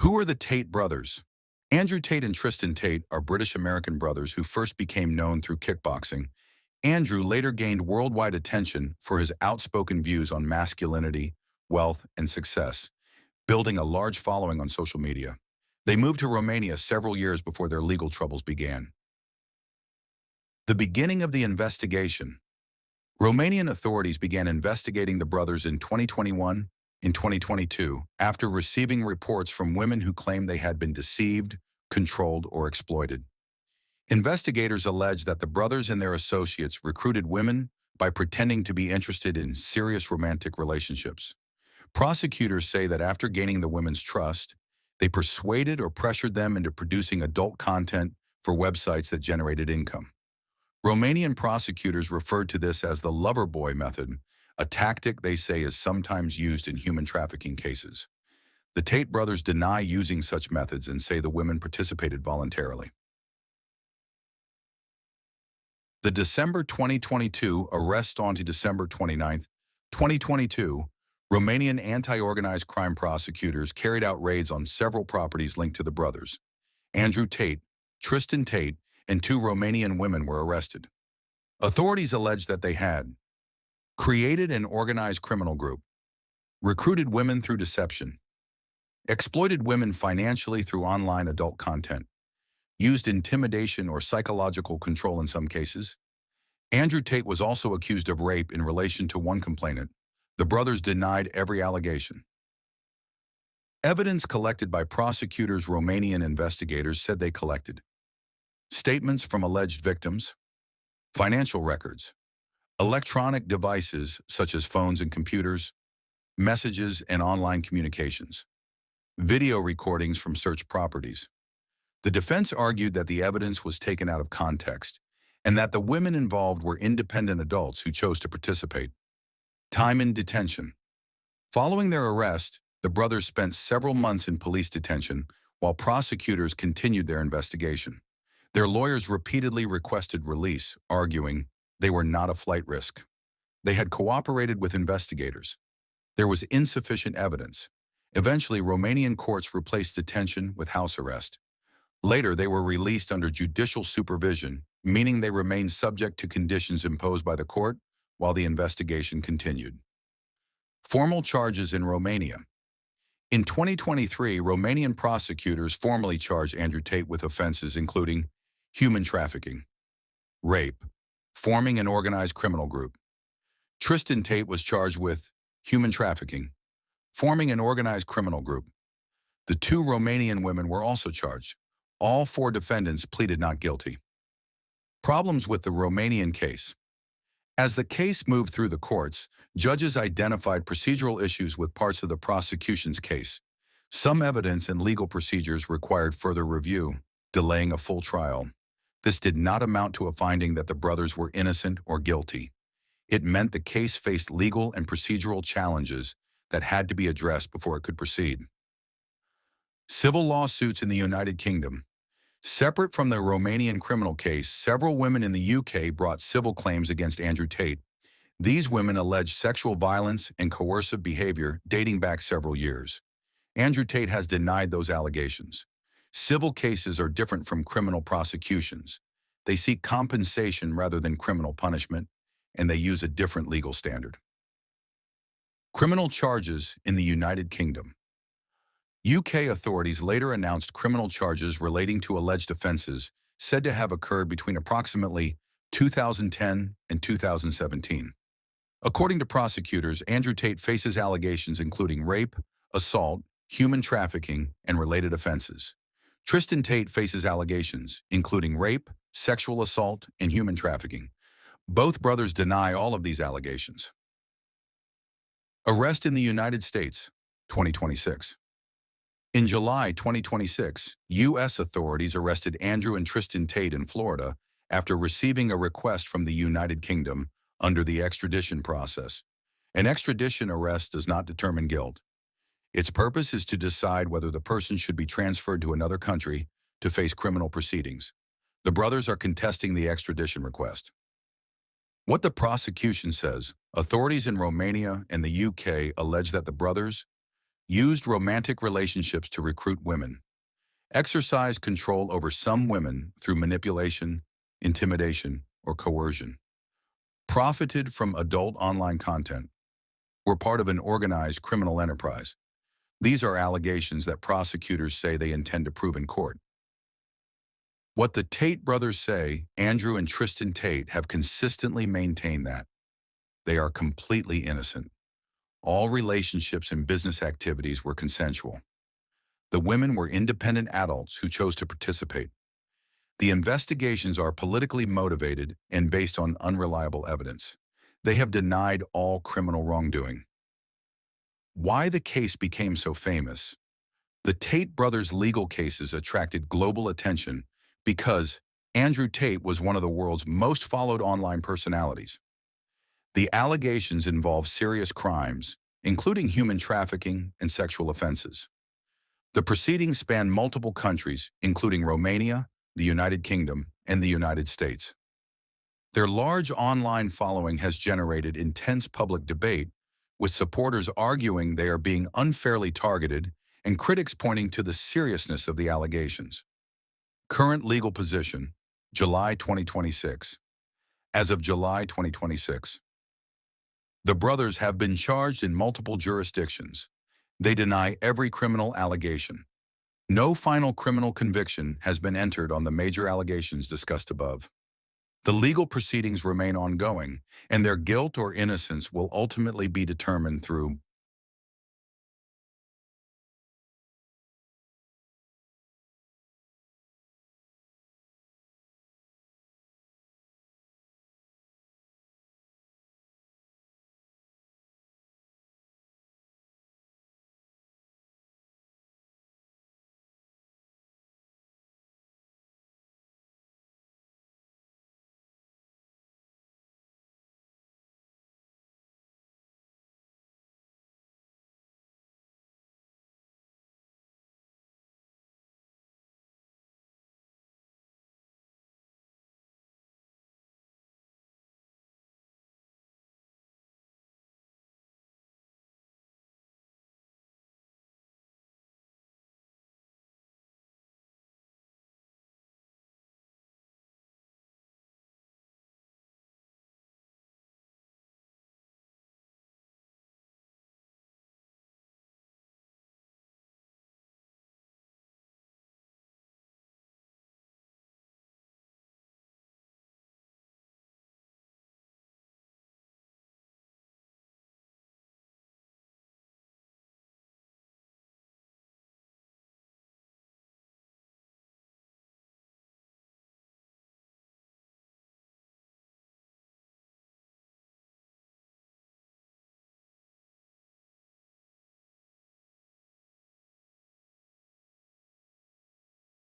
Who are the Tate brothers? Andrew Tate and Tristan Tate are British-American brothers who first became known through kickboxing. Andrew later gained worldwide attention for his outspoken views on masculinity, wealth, and success, building a large following on social media. They moved to Romania several years before their legal troubles began. The beginning of the investigation. Romanian authorities began investigating the brothers in 2021 and 2022 after receiving reports from women who claimed they had been deceived, controlled, or exploited. Investigators allege that the brothers and their associates recruited women by pretending to be interested in serious romantic relationships. Prosecutors say that after gaining the women's trust, they persuaded or pressured them into producing adult content for websites that generated income. Romanian prosecutors referred to this as the lover boy method, a tactic they say is sometimes used in human trafficking cases. The Tate brothers deny using such methods and say the women participated voluntarily. The December 2022 arrest on to December 29, 2022, Romanian anti-organized crime prosecutors carried out raids on several properties linked to the brothers. Andrew Tate, Tristan Tate, and 2 Romanian women were arrested. Authorities alleged that they had created an organized criminal group, recruited women through deception, exploited women financially through online adult content, used intimidation or psychological control in some cases. Andrew Tate was also accused of rape in relation to one complainant. The brothers denied every allegation. Evidence collected by prosecutors. Romanian investigators said they collected statements from alleged victims, financial records, electronic devices such as phones and computers, messages and online communications, video recordings from searched properties. The defense argued that the evidence was taken out of context and that the women involved were independent adults who chose to participate. Time in detention. Following their arrest, the brothers spent several months in police detention while prosecutors continued their investigation. Their lawyers repeatedly requested release, arguing they were not a flight risk. They had cooperated with investigators. There was insufficient evidence. Eventually, Romanian courts replaced detention with house arrest. Later, they were released under judicial supervision, meaning they remained subject to conditions imposed by the court while the investigation continued. Formal charges in Romania. In 2023, Romanian prosecutors formally charged Andrew Tate with offenses including human trafficking, rape, forming an organized criminal group. Tristan Tate was charged with human trafficking, forming an organized criminal group. The 2 Romanian women were also charged. All 4 defendants pleaded not guilty. Problems with the Romanian case. As the case moved through the courts, judges identified procedural issues with parts of the prosecution's case. Some evidence and legal procedures required further review, delaying a full trial. This did not amount to a finding that the brothers were innocent or guilty. It meant the case faced legal and procedural challenges that had to be addressed before it could proceed. Civil lawsuits in the United Kingdom. Separate from the Romanian criminal case, several women in the UK brought civil claims against Andrew Tate. These women alleged sexual violence and coercive behavior dating back several years. Andrew Tate has denied those allegations. Civil cases are different from criminal prosecutions. They seek compensation rather than criminal punishment, and they use a different legal standard. Criminal charges in the United Kingdom. UK authorities later announced criminal charges relating to alleged offenses said to have occurred between approximately 2010 and 2017. According to prosecutors, Andrew Tate faces allegations including rape, assault, human trafficking, and related offenses. Tristan Tate faces allegations including rape, sexual assault, and human trafficking. Both brothers deny all of these allegations. Arrest in the United States, 2026. In July 2026, U.S. authorities arrested Andrew and Tristan Tate in Florida after receiving a request from the United Kingdom under the extradition process. An extradition arrest does not determine guilt. Its purpose is to decide whether the person should be transferred to another country to face criminal proceedings. The brothers are contesting the extradition request. What the prosecution says, authorities in Romania and the UK allege that the brothers used romantic relationships to recruit women, exercised control over some women through manipulation, intimidation, or coercion, profited from adult online content, were part of an organized criminal enterprise. These are allegations that prosecutors say they intend to prove in court. What the Tate brothers say, Andrew and Tristan Tate, have consistently maintained that they are completely innocent. All relationships and business activities were consensual. The women were independent adults who chose to participate. The investigations are politically motivated and based on unreliable evidence. They have denied all criminal wrongdoing. Why the case became so famous? The Tate brothers' legal cases attracted global attention because Andrew Tate was one of the world's most followed online personalities. The allegations involve serious crimes, including human trafficking and sexual offenses. The proceedings span multiple countries, including Romania, the United Kingdom, and the United States. Their large online following has generated intense public debate, with supporters arguing they are being unfairly targeted and critics pointing to the seriousness of the allegations. Current legal position, July 2026. As of July 2026, the brothers have been charged in multiple jurisdictions. They deny every criminal allegation. No final criminal conviction has been entered on the major allegations discussed above. The legal proceedings remain ongoing, and their guilt or innocence will ultimately be determined through